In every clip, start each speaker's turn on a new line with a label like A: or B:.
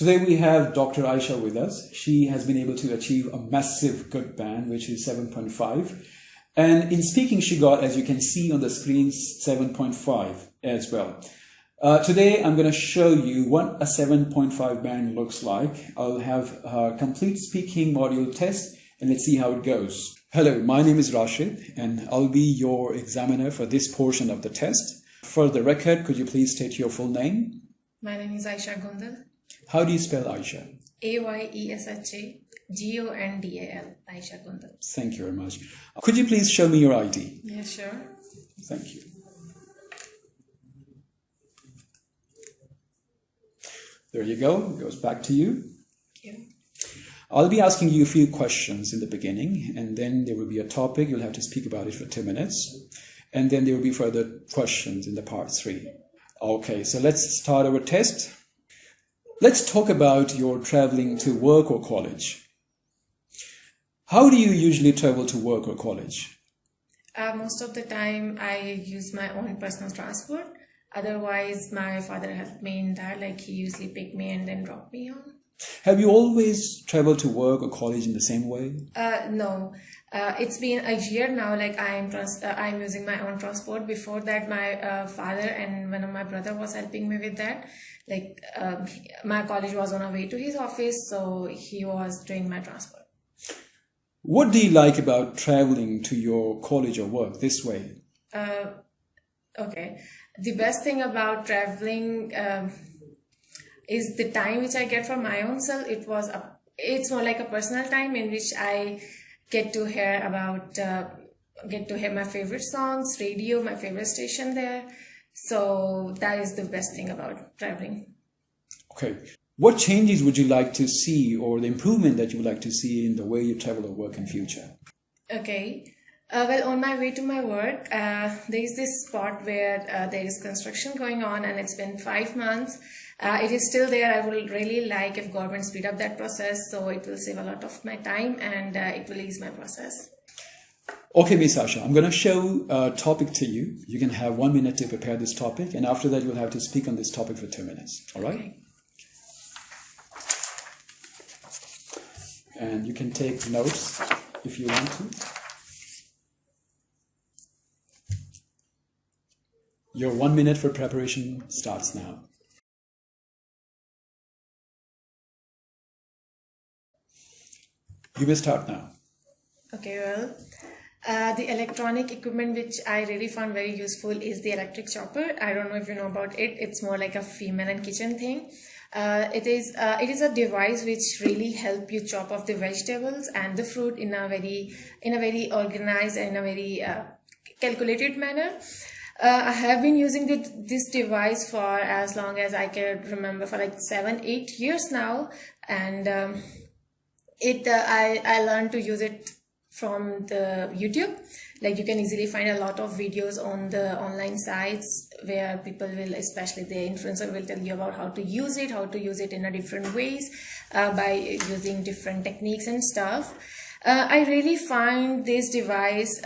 A: Today we have Dr. Aisha with us. She has been able to achieve a massive good band, which is 7.5. And in speaking, she got, as you can see on the screen, 7.5 as well. Today, I'm going to show you what a 7.5 band looks like. I'll have a complete speaking module test, and let's see how it goes. Hello, my name is Rashid, and I'll be your examiner for this portion of the test. For the record, could you please state your full name?
B: My name is Aisha Gondal.
A: How do you spell Aisha?
B: Ayesha-Gondal. Aisha Gondal.
A: Thank you very much. Could you please show me your ID?
B: Yeah, sure.
A: Thank you. There you go. It goes back to you.
B: Thank you.
A: I'll be asking you a few questions in the beginning, and then there will be a topic. You'll have to speak about it for 2 minutes. And then there will be further questions in the part 3. Okay, so let's start our test. Let's talk about your traveling to work or college. How do you usually travel to work or college?
B: Most of the time I use my own personal transport. Otherwise, my father helped me in that. Like, he usually picked me and then dropped me home.
A: Have you always traveled to work or college in the same way?
B: No. It's been a year now. Like, I'm using my own transport. Before that, my father and one of my brother was helping me with that. Like, my college was on our way to his office, so he was doing my transport.
A: What do you like about traveling to your college or work this way?
B: Okay. The best thing about traveling is the time which I get for my own self. It's more like a personal time in which I get to hear my favorite songs, radio, my favorite station there. So that is the best thing about traveling.
A: Okay. What changes would you like to see, or the improvement that you would like to see in the way you travel or work in future?
B: Okay. Well, on my way to my work, there is this spot where there is construction going on, and it's been 5 months. It is still there. I would really like if government speed up that process, so it will save a lot of my time and it will ease my process.
A: Okay, Ms. Asha, I'm going to show a topic to you. You can have 1 minute to prepare this topic, and after that you'll have to speak on this topic for 2 minutes. All right?
B: Okay.
A: And you can take notes if you want to. Your 1 minute for preparation starts now. You may start now.
B: Okay, well, the electronic equipment which I really found very useful is the electric chopper. I don't know if you know about it. It's more like a female and kitchen thing. It is a device which really help you chop off the vegetables and the fruit in a very organized and a very calculated manner. I have been using this device for as long as I can remember, for like 7-8 years now, and I learned to use it from the YouTube. Like, you can easily find a lot of videos on the online sites where people will, especially the influencer, will tell you about how to use it in a different ways by using different techniques and stuff. I really find this device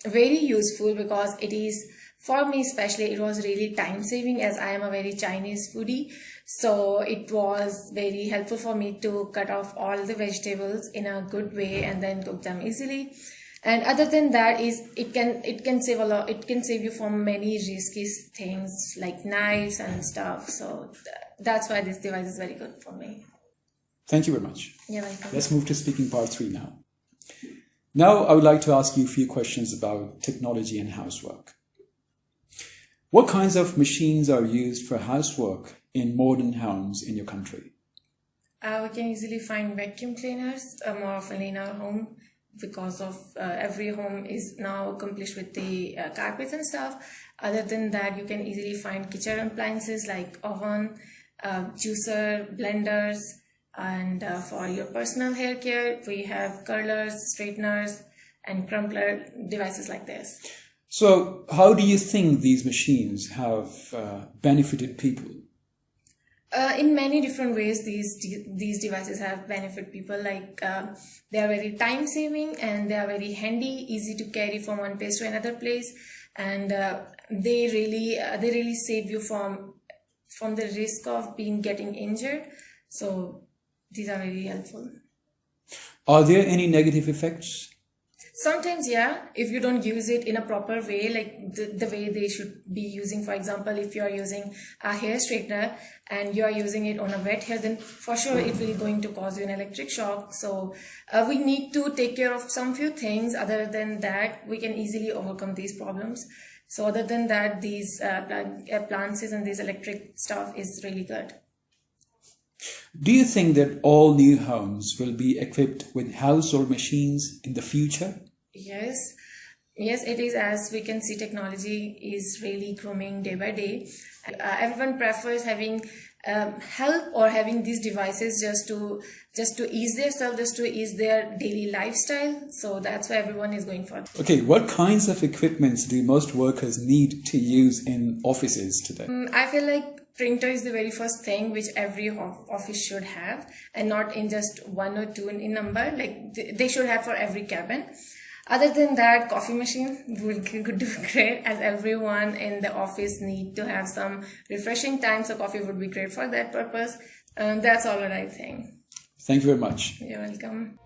B: very useful because it is, for me especially, it was really time saving, as I am a very Chinese foodie. So it was very helpful for me to cut off all the vegetables in a good way and then cook them easily. And other than that, it can save a lot. It can save you from many risky things like knives and stuff. So that's why this device is very good for me.
A: Thank you very much.
B: You're welcome.
A: Let's move to speaking part 3 now. Now I would like to ask you a few questions about technology and housework. What kinds of machines are used for housework in modern homes in your country?
B: We can easily find vacuum cleaners more often in our home, because of every home is now accomplished with the carpets and stuff. Other than that, you can easily find kitchen appliances like oven, juicer, blenders, and for your personal hair care, we have curlers, straighteners, and crumpler devices like this.
A: So how do you think these machines have benefited people?
B: In many different ways, these devices have benefited people. Like, they are very time saving and they are very handy, easy to carry from one place to another place, and they really save you from the risk of getting injured. So these are very helpful.
A: Are there any negative effects?
B: Sometimes, yeah, if you don't use it in a proper way, like the way they should be using. For example, if you are using a hair straightener and you are using it on a wet hair, then for sure it will going to cause you an electric shock. So we need to take care of some few things. Other than that, we can easily overcome these problems. So other than that, these appliances and this electric stuff is really good.
A: Do you think that all new homes will be equipped with household machines in the future?
B: Yes, it is. As we can see, technology is really growing day by day. Everyone prefers having help or having these devices just to ease themselves, just to ease their daily lifestyle. So that's why everyone is going for it.
A: Okay, what kinds of equipments do most workers need to use in offices today?
B: I feel like printer is the very first thing which every office should have, and not in just one or two in number. Like they should have for every cabin. Other than that, coffee machine could do great, as everyone in the office need to have some refreshing time. So coffee would be great for that purpose. That's all what I think.
A: Thank you very much.
B: You're welcome.